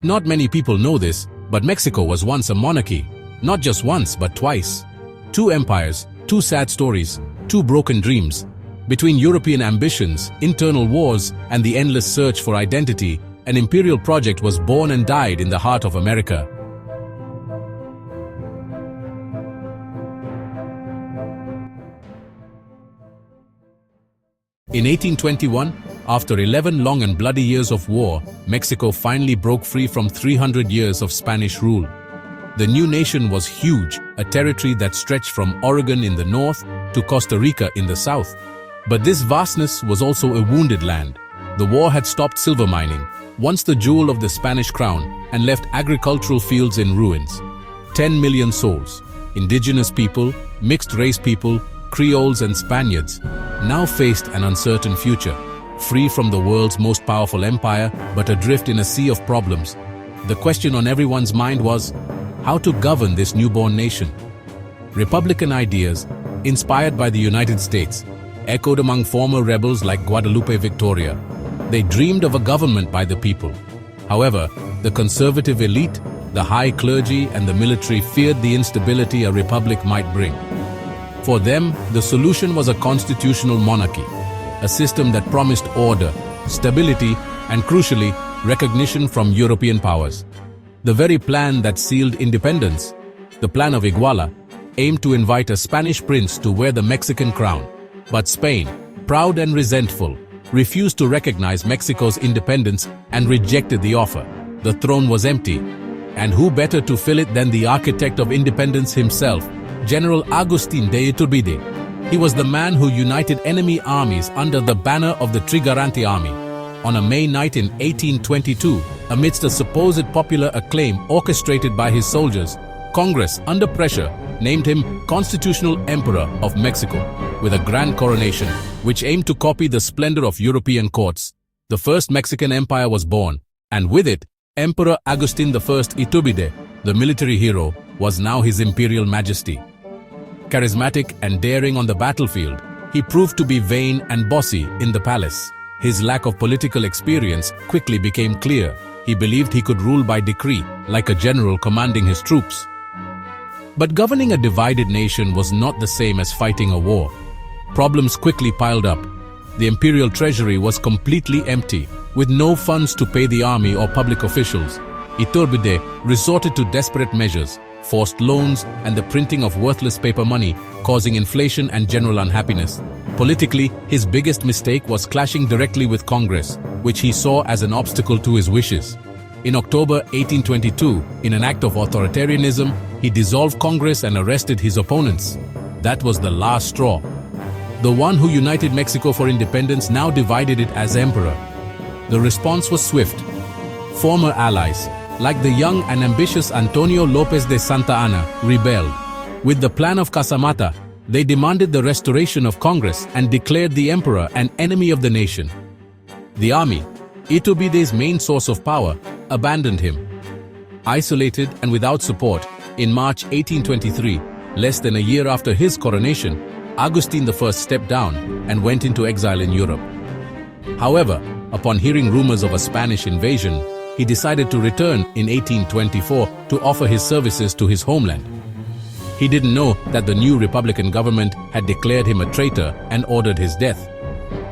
Not many people know this, but Mexico was once a monarchy. Not just once, but twice. Two empires, two sad stories, two broken dreams. Between European ambitions, internal wars, and the endless search for identity, an imperial project was born and died in the heart of America. In 1821, after 11 long and bloody years of war, Mexico finally broke free from 300 years of Spanish rule. The new nation was huge, a territory that stretched from Oregon in the north to Costa Rica in the south. But this vastness was also a wounded land. The war had stopped silver mining, once the jewel of the Spanish crown, and left agricultural fields in ruins. 10 million souls, indigenous people, mixed-race people, Creoles and Spaniards, now faced an uncertain future, free from the world's most powerful empire, but adrift in a sea of problems. The question on everyone's mind was, how to govern this newborn nation? Republican ideas, inspired by the United States, echoed among former rebels like Guadalupe Victoria. They dreamed of a government by the people. However, the conservative elite, the high clergy, and the military feared the instability a republic might bring. For them, the solution was a constitutional monarchy, a system that promised order, stability, and crucially, recognition from European powers. The very plan that sealed independence, the Plan of Iguala, aimed to invite a Spanish prince to wear the Mexican crown. But Spain, proud and resentful, refused to recognize Mexico's independence and rejected the offer. The throne was empty, and who better to fill it than the architect of independence himself, General Agustín de Iturbide. He was the man who united enemy armies under the banner of the Trigarante army. On a May night in 1822, amidst a supposed popular acclaim orchestrated by his soldiers, Congress, under pressure, named him Constitutional Emperor of Mexico, with a grand coronation, which aimed to copy the splendor of European courts. The first Mexican empire was born, and with it, Emperor Agustín I Iturbide, the military hero, was now his imperial majesty. Charismatic and daring on the battlefield, he proved to be vain and bossy in the palace. His lack of political experience quickly became clear. He believed he could rule by decree, like a general commanding his troops. But governing a divided nation was not the same as fighting a war. Problems quickly piled up. The imperial treasury was completely empty, with no funds to pay the army or public officials. Iturbide resorted to desperate measures, forced loans, and the printing of worthless paper money, causing inflation and general unhappiness. Politically, his biggest mistake was clashing directly with Congress, which he saw as an obstacle to his wishes. In October 1822, in an act of authoritarianism, he dissolved Congress and arrested his opponents. That was the last straw. The one who united Mexico for independence now divided it as emperor. The response was swift. Former allies, like the young and ambitious Antonio López de Santa Anna, rebelled. With the Plan of Casamata, they demanded the restoration of Congress and declared the emperor an enemy of the nation. The army, Iturbide's main source of power, abandoned him. Isolated and without support, in March 1823, less than a year after his coronation, Agustín I stepped down and went into exile in Europe. However, upon hearing rumors of a Spanish invasion, he decided to return in 1824 to offer his services to his homeland. He didn't know that the new Republican government had declared him a traitor and ordered his death.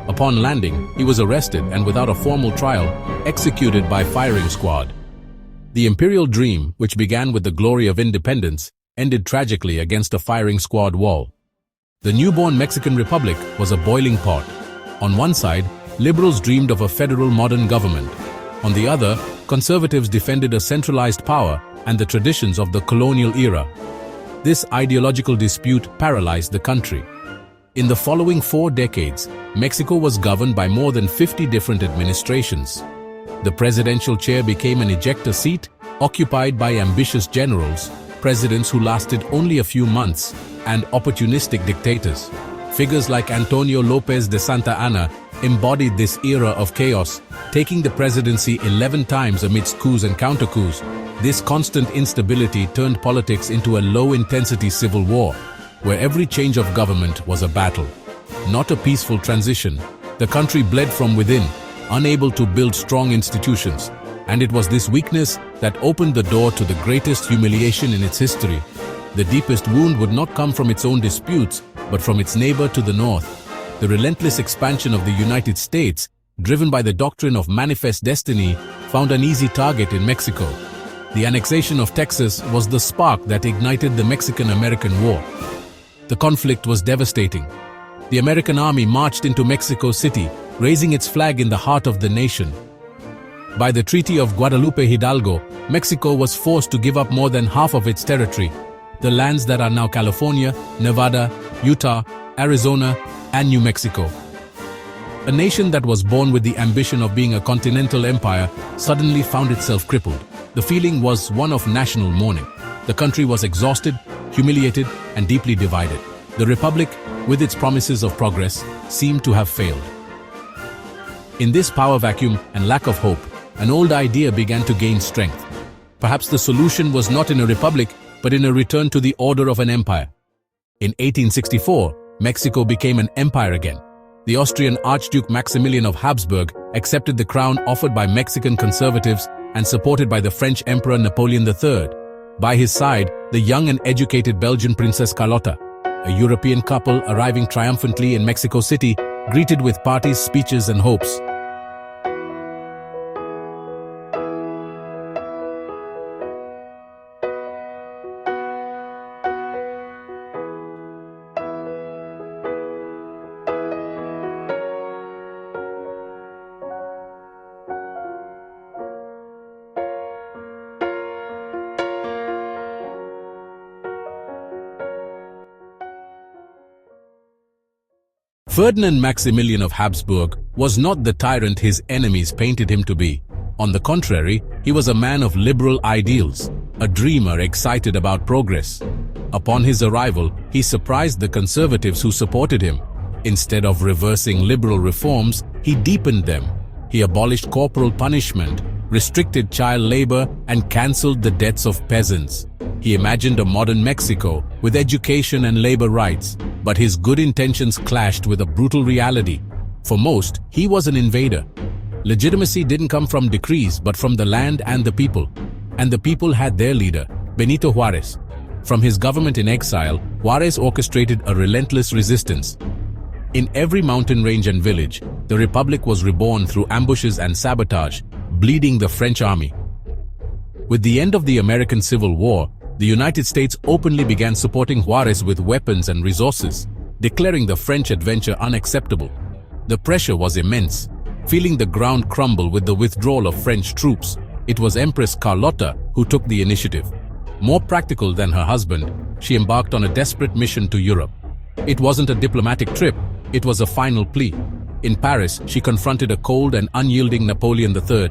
Upon landing, he was arrested and without a formal trial, executed by firing squad. The imperial dream, which began with the glory of independence, ended tragically against a firing squad wall. The newborn Mexican Republic was a boiling pot. On one side, liberals dreamed of a federal modern government. On the other, conservatives defended a centralized power and the traditions of the colonial era. This ideological dispute paralyzed the country. In the following 4 decades, Mexico was governed by more than 50 different administrations. The presidential chair became an ejector seat, occupied by ambitious generals, presidents who lasted only a few months, and opportunistic dictators. Figures like Antonio López de Santa Anna embodied this era of chaos, taking the presidency 11 times amidst coups and counter-coups. This constant instability turned politics into a low-intensity civil war, where every change of government was a battle. Not a peaceful transition. The country bled from within, unable to build strong institutions. And it was this weakness that opened the door to the greatest humiliation in its history. The deepest wound would not come from its own disputes, but from its neighbor to the north. The relentless expansion of the United States, driven by the doctrine of manifest destiny, found an easy target in Mexico. The annexation of Texas was the spark that ignited the Mexican-American War. The conflict was devastating. The American army marched into Mexico City, raising its flag in the heart of the nation. By the Treaty of Guadalupe Hidalgo, Mexico was forced to give up more than half of its territory, the lands that are now California, Nevada, Utah, Arizona, and New Mexico. A nation that was born with the ambition of being a continental empire suddenly found itself crippled. The feeling was one of national mourning. The country was exhausted, humiliated, and deeply divided. The republic, with its promises of progress, seemed to have failed. In this power vacuum and lack of hope, an old idea began to gain strength. Perhaps the solution was not in a republic, but in a return to the order of an empire. In 1864, Mexico became an empire again. The Austrian Archduke Maximilian of Habsburg accepted the crown offered by Mexican conservatives and supported by the French Emperor Napoleon III. By his side, the young and educated Belgian Princess Carlota, a European couple arriving triumphantly in Mexico City, greeted with parties, speeches, and hopes. Ferdinand Maximilian of Habsburg was not the tyrant his enemies painted him to be. On the contrary, he was a man of liberal ideals, a dreamer excited about progress. Upon his arrival, he surprised the conservatives who supported him. Instead of reversing liberal reforms, he deepened them. He abolished corporal punishment, restricted child labor, and cancelled the debts of peasants. He imagined a modern Mexico with education and labor rights, but his good intentions clashed with a brutal reality. For most, he was an invader. Legitimacy didn't come from decrees, but from the land and the people. And the people had their leader, Benito Juárez. From his government in exile, Juárez orchestrated a relentless resistance. In every mountain range and village, the Republic was reborn through ambushes and sabotage, bleeding the French army. With the end of the American Civil War, the United States openly began supporting Juárez with weapons and resources, declaring the French adventure unacceptable. The pressure was immense. Feeling the ground crumble with the withdrawal of French troops, it was Empress Carlota who took the initiative. More practical than her husband, she embarked on a desperate mission to Europe. It wasn't a diplomatic trip, it was a final plea. In Paris, she confronted a cold and unyielding Napoleon III.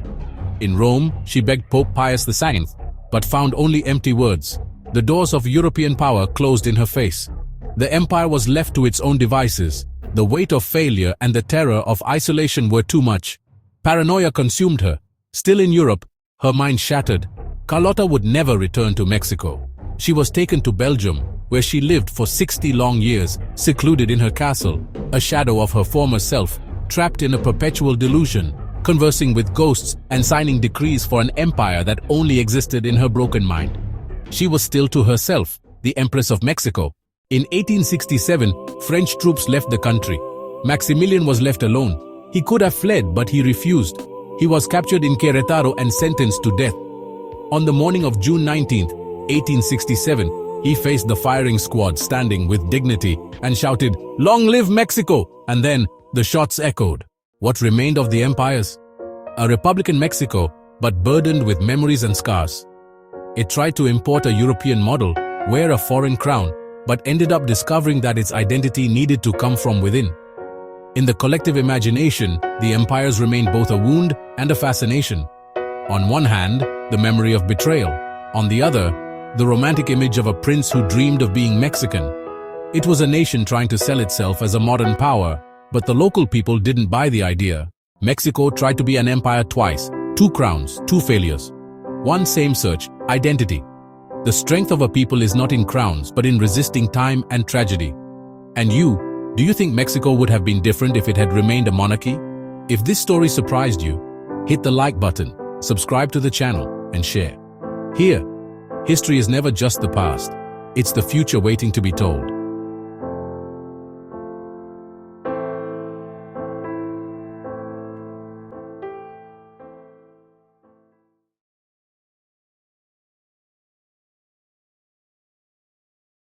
In Rome, she begged Pope Pius II, but found only empty words. The doors of European power closed in her face. The empire was left to its own devices. The weight of failure and the terror of isolation were too much. Paranoia consumed her. Still in Europe, her mind shattered. Carlota would never return to Mexico. She was taken to Belgium, where she lived for 60 long years, secluded in her castle, a shadow of her former self, trapped in a perpetual delusion, conversing with ghosts and signing decrees for an empire that only existed in her broken mind. She was still to herself, the Empress of Mexico. In 1867, French troops left the country. Maximilian was left alone. He could have fled, but he refused. He was captured in Querétaro and sentenced to death. On the morning of June 19, 1867, he faced the firing squad standing with dignity and shouted, "Long live Mexico!" And then the shots echoed. What remained of the empires? A Republican Mexico, but burdened with memories and scars. It tried to import a European model, wear a foreign crown, but ended up discovering that its identity needed to come from within. In the collective imagination, the empires remained both a wound and a fascination. On one hand, the memory of betrayal. On the other, the romantic image of a prince who dreamed of being Mexican. It was a nation trying to sell itself as a modern power, but the local people didn't buy the idea. Mexico tried to be an empire twice, 2 crowns, 2 failures. One same search, identity. The strength of a people is not in crowns, but in resisting time and tragedy. And you, do you think Mexico would have been different if it had remained a monarchy? If this story surprised you, hit the like button, subscribe to the channel, and share. Here, history is never just the past, it's the future waiting to be told.